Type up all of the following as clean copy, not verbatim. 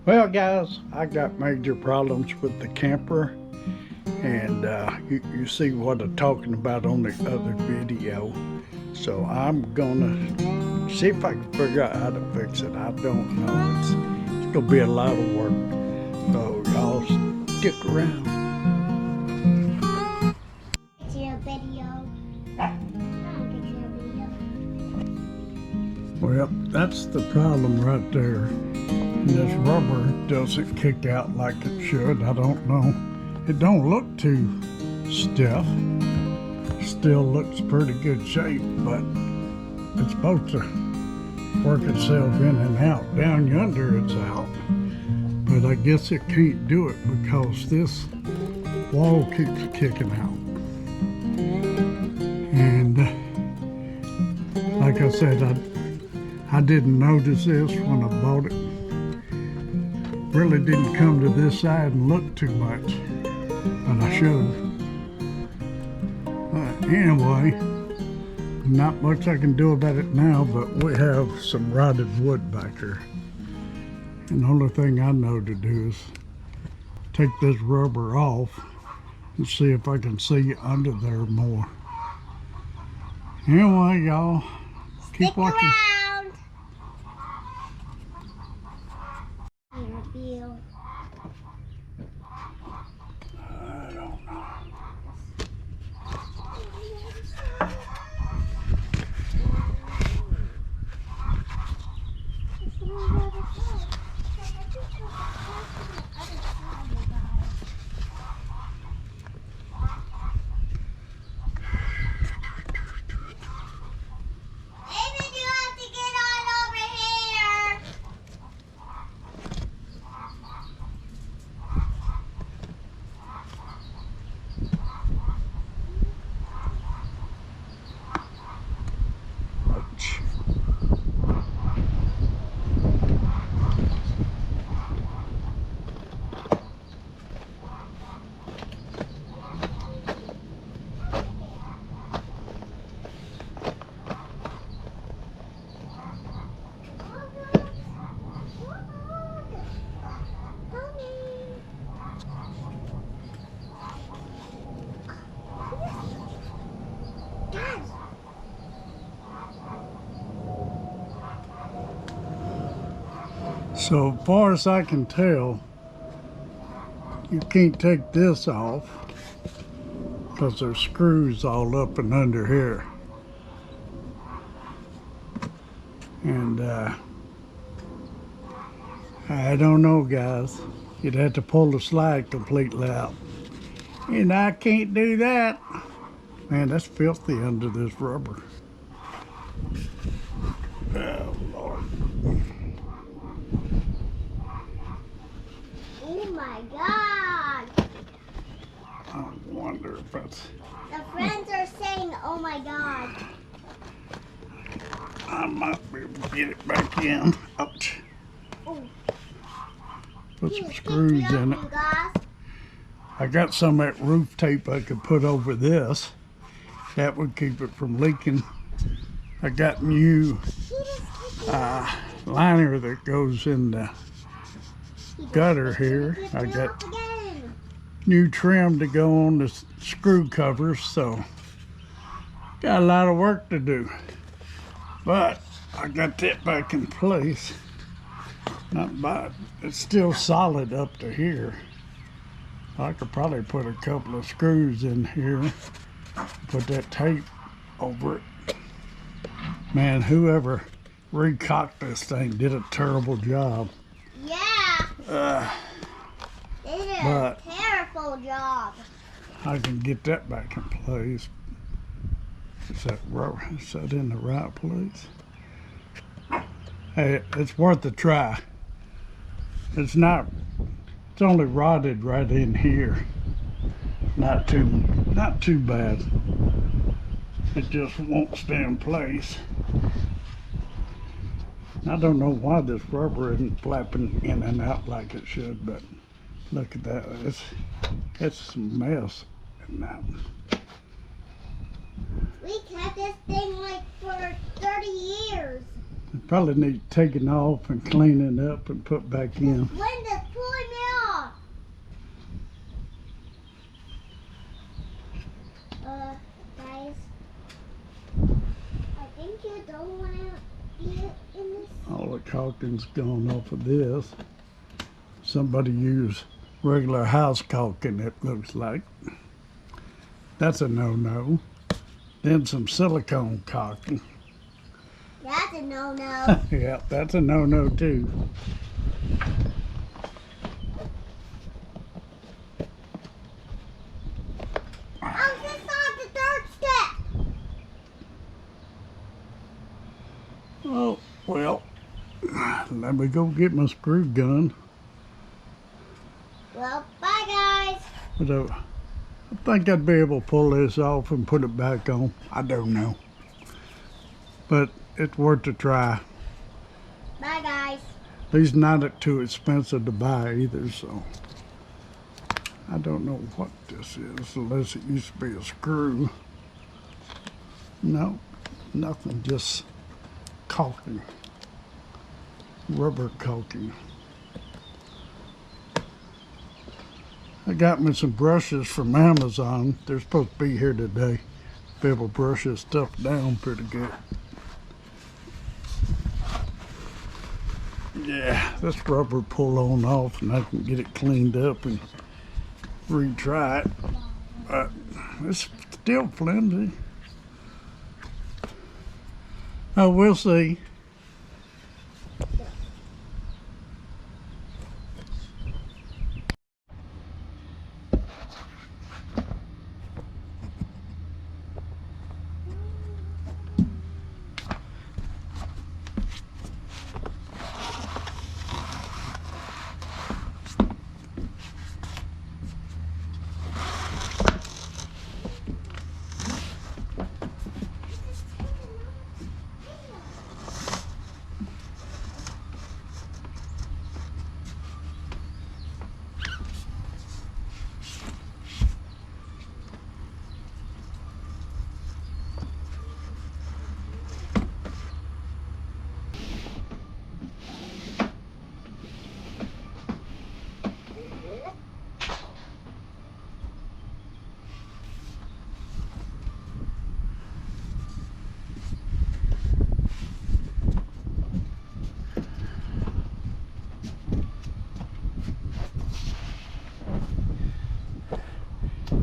Well, guys, I got major problems with the camper, and you see what I'm talking about on the other video. So I'm gonna see if I can figure out how to fix it. I don't know. It's gonna be a lot of work. So y'all stick around. Well, that's the problem right there. And this rubber doesn't kick out like it should. I don't know. It don't look too stiff. Still looks pretty good shape, but it's supposed to work itself in and out. Down yonder it's out. But I guess it can't do it because this wall keeps kicking out. And like I said, I didn't notice this when I bought it. Really didn't come to this side and look too much, but I should have. Anyway, not much I can do about it now, but we have some rotted wood back here. And the only thing I know to do is take this rubber off and see if I can see under there more. Anyway, y'all, keep watching. Around. I don't know. So far as I can tell, you can't take this off because there's screws all up and under here. And I don't know, guys. You'd have to pull the slide completely out. And I can't do that. Man, that's filthy under this rubber. Oh, Lord. Oh my God! I wonder if that's... The friends are saying, oh my God. I might be able to get it back in. Ouch. Oh. Put some screws in it. I got some of that roof tape I could put over this. That would keep it from leaking. I got new liner that goes in the gutter here. I got new trim to go on the screw covers, so got a lot of work to do. But I got that back in place. Not bad. It's still solid up to here. I could probably put a couple of screws in here, put that tape over it. Man, whoever recocked this thing did a terrible job. Yeah. They did a terrible job. I can get that back in place. Is that in the right place? Hey, it's worth a try. It's only rotted right in here. Not too bad. It just won't stay in place. I don't know why this rubber isn't flapping in and out like it should, but look at that. It's a mess now. We kept this thing like for 30 years. Probably need taking off and cleaning up and put back in. Wind is pulling me off. Guys, I think you don't want to eat it in this. All the caulking's gone off of this. Somebody used regular house caulking, it looks like. That's a no-no. Then some silicone caulking. That's a no-no. Yeah, that's a no-no too. Oh, this on the third step. Oh, well, let me go get my screw gun. Well, bye guys. But I think I'd be able to pull this off and put it back on. I don't know. But it's worth a try. Bye guys. These not too expensive to buy either, so I don't know what this is, unless it used to be a screw. No, nothing, just caulking, rubber caulking. I got me some brushes from Amazon. They're supposed to be here today. Be able to brush this stuff down pretty good. Yeah, this rubber pull on off and I can get it cleaned up and retry it. But it's still flimsy. Oh, we'll see.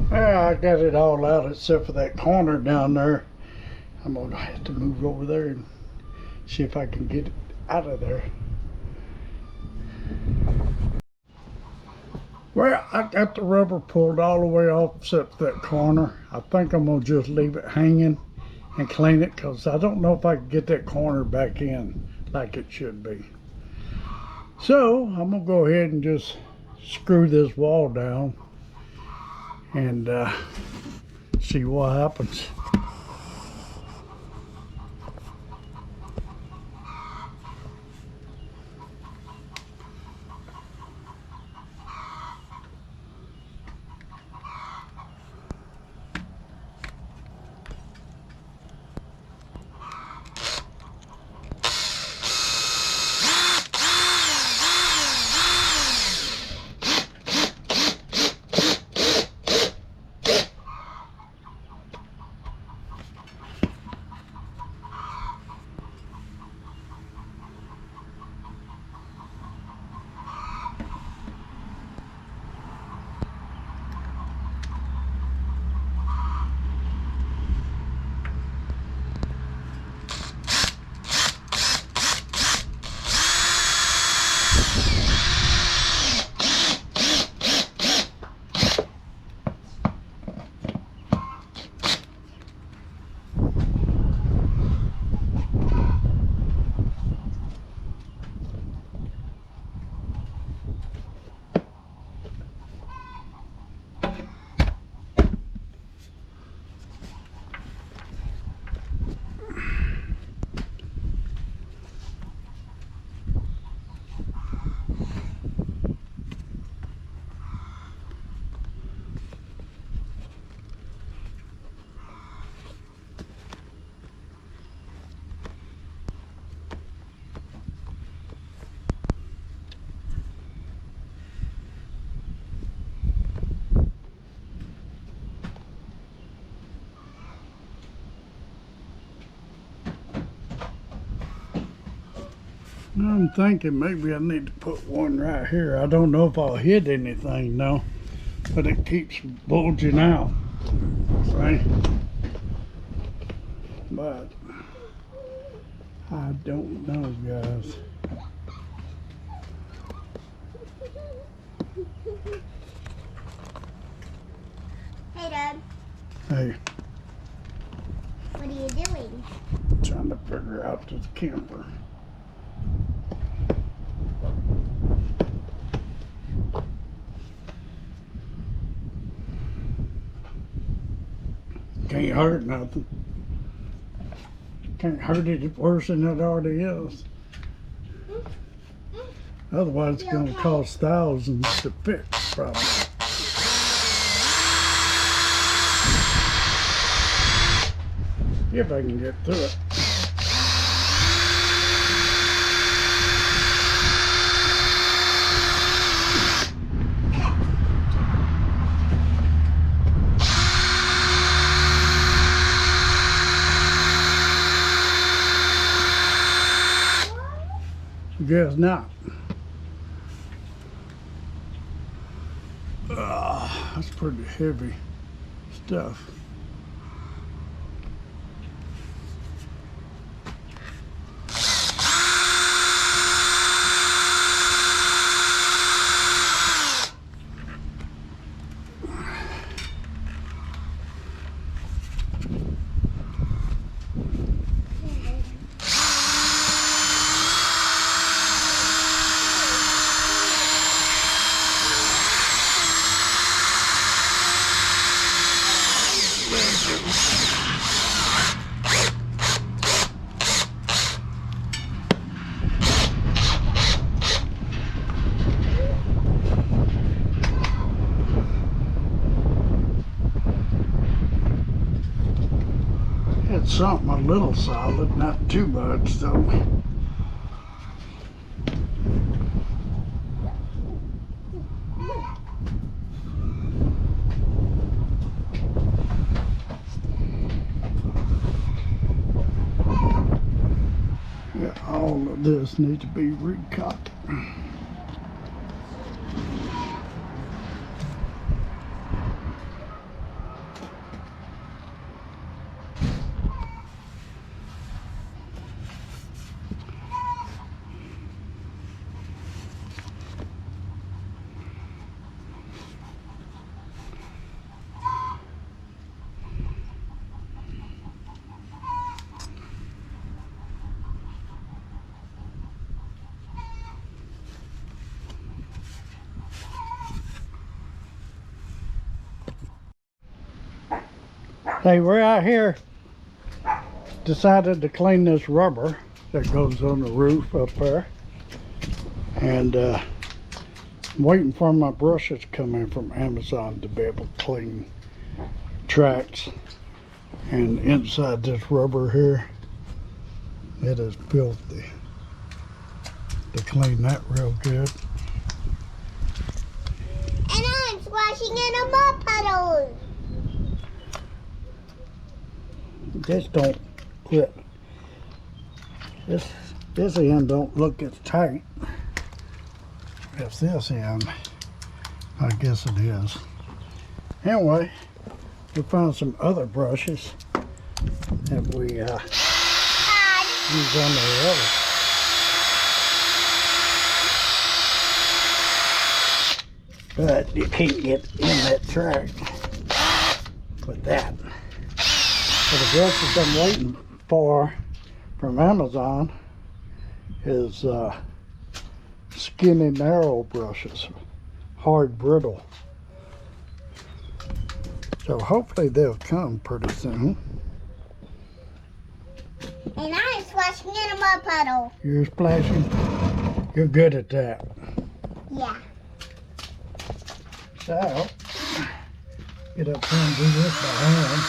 Well, I got it all out except for that corner down there. I'm gonna have to move over there and see if I can get it out of there. Well, I got the rubber pulled all the way off except that corner. I think I'm gonna just leave it hanging and clean it because I don't know if I can get that corner back in like it should be. So I'm gonna go ahead and just screw this wall down and see what happens. I'm thinking maybe I need to put one right here. I don't know if I'll hit anything though, but it keeps bulging out, right? But I don't know, guys. Hey, Dad. Hey, What are you doing? trying to figure out this camper. Can't hurt nothing. Can't hurt it worse than it already is. Otherwise, it's going to cost thousands to fix, probably. If I can get through it. Guess not. That's pretty heavy stuff. It's something a little solid, not too much though. Yeah, all of this needs to be recut. Hey, we're out here, decided to clean this rubber that goes on the roof up there. And I'm waiting for my brushes to come in from Amazon to be able to clean tracks. And inside this rubber here, it is filthy. To clean that real good. And I'm splashing in a mud puddle. This don't quit. This end don't look as tight as this end. I guess it is. Anyway, we found some other brushes that we use on the other. But you can't get in that track with that. So the brushes I'm waiting for from Amazon is skinny narrow brushes, hard brittle. So hopefully they'll come pretty soon. And I'm splashing in a mud puddle. You're splashing? You're good at that. Yeah. So, get up here and do this by hand.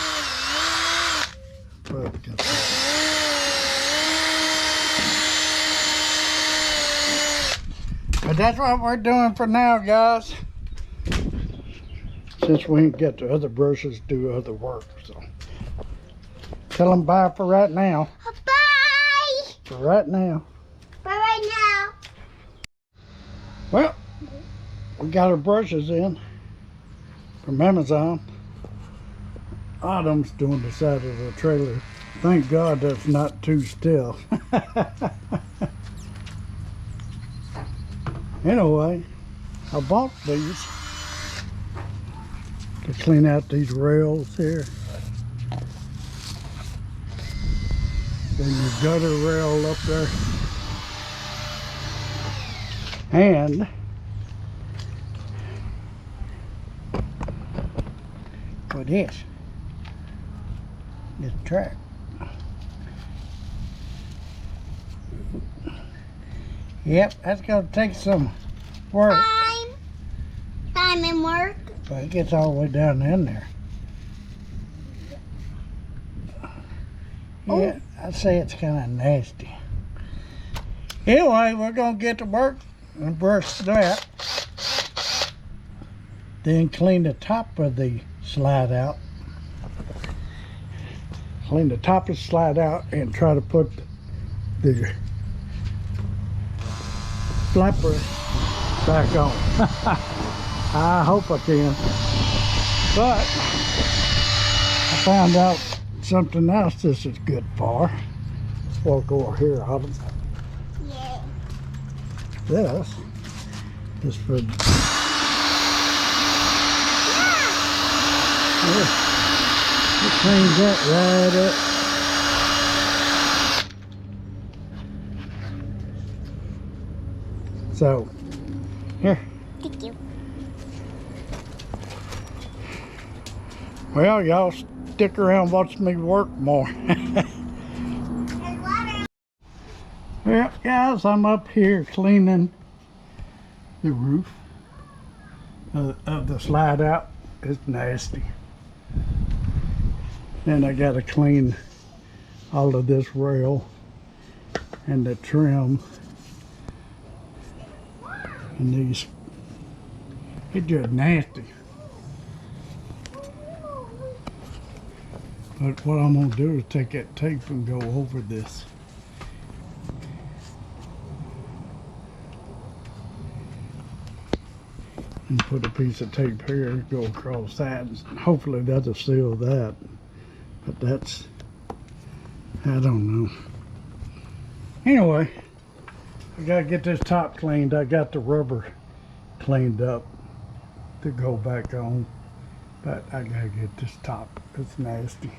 But that's what we're doing for now, guys. Since we ain't got the other brushes to do other work, so. Tell them bye for right now. Bye! For right now. For right now. Well, we got our brushes in from Amazon. Autumn's doing the side of the trailer. Thank God that's not too still. Anyway, I bought these to clean out these rails here. Then your gutter rail up there. And for this track. Yep, that's gonna take some work. Time and work. But it gets all the way down in there. Yeah, I'd say it's kind of nasty. Anyway, we're gonna get to work and brush that. Then clean the top of the slide out. Clean the top of the slide out and try to put the flapper back on. I hope I can. But I found out something else this is good for. Let's walk over here, Autumn. Yeah. This is for... Yeah. It cleans that right up. So, here. Thank you. Well, y'all stick around and watch me work more. Well, guys, I'm up here cleaning the roof of the slide out. It's nasty. Then I got to clean all of this rail and the trim and these. It's just nasty. But what I'm going to do is take that tape and go over this. And put a piece of tape here, go across that. Hopefully that'll seal that. But that's, I don't know. Anyway, I gotta get this top cleaned. I got the rubber cleaned up to go back on. But I gotta get this top. It's nasty.